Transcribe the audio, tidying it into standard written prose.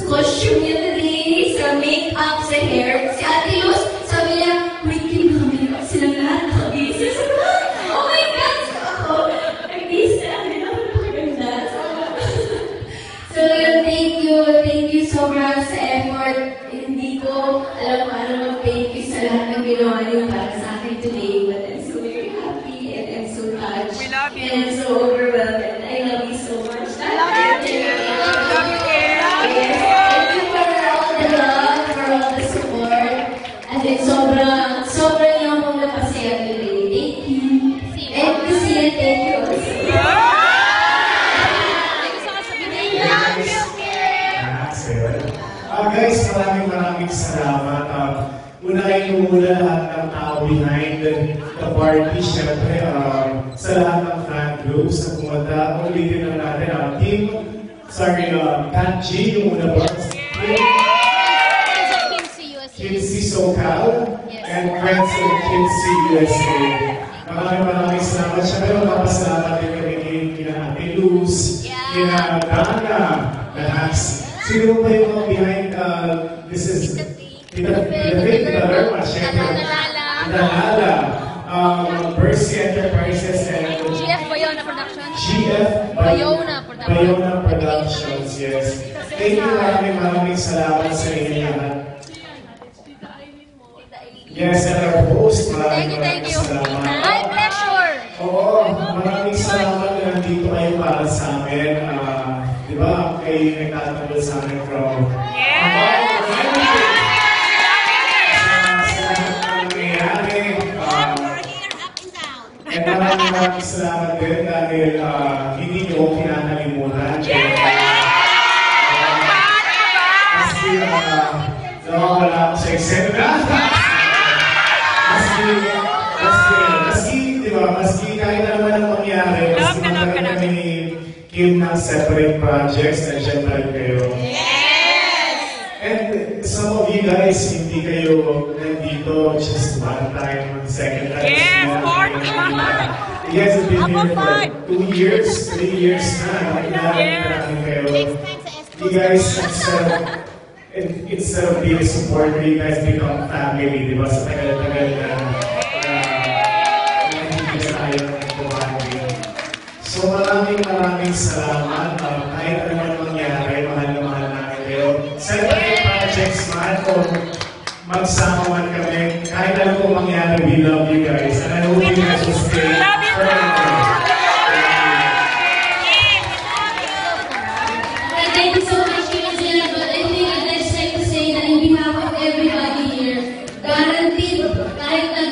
costume niya today, sa make-up, sa hair. Si Ate Luz, sabi niya, wait, kinamera silang lahat nakabisi. Sabi ko, oh my God! So ako, nag-bisi na ako nila, napakaganda. So yun, thank you sobrang sa effort. Hindi ko alam paano mag-thank you sa lahat ng ginawa niyo para sa akin today. But I'm so very happy and I'm so touched. We love you. And I'm so overwhelmed. And I love you so much. I love you. Love you, Kaya. Yes. Thank you for all the love, for all the support. And then sobrang niyo akong napasaya today. Thank you. And to see you, thank you also. Guys, maraming salamat. Unahin mo muna lahat ng tao behind the party. Siyempre, sa lahat ng fan groups na pumunta, ulitin na natin. Kat G, yung una ba? Kinsey SoCal, and friends of Kinsey USA. Maraming salamat. Siyempre, magpapasalamat din kami kina Ate Luz, kina Dana, lahat. Sino ba yung mga behind, this is, Tita Lerma, syempre, Tita Lala, Percy Enterprises, and GF Bayona Productions. GF Bayona Productions, yes. Thank you, maraming salamat sa inyo lahat. Yes, and our host, maraming salamat. My pleasure! Oo, maraming salamat na nandito kayo para sa amin. Di ba, kayo nagtatanggol sa amin from... And maraming salamat din dahil hindi nyo kinakalimutan. Maski nawawala ako sa eksena. Maski kahit naman ang mangyari, maski matagal kami ni Kim ng separate projects, nandiyan pa rin kayo. And some of you guys, hindi kayo nandito just one time, second time. You guys have been here for 2 years, 3 years na. Namin kayo. You guys, instead of being a supporter, you guys become family, di ba? Sa tagal-tagal na hindi na tayo nagbuhagi. So maraming salamat. Kahit ano man mangyari, mahal na mahal namin kayo. Separate projects man o magsama man kami, kahit ano po mangyari, we love you guys. And I hope you guys will stay forever. Thank you so much, Angela. But I think I'd just like to say that in behalf of everybody here, guaranteed, kahit na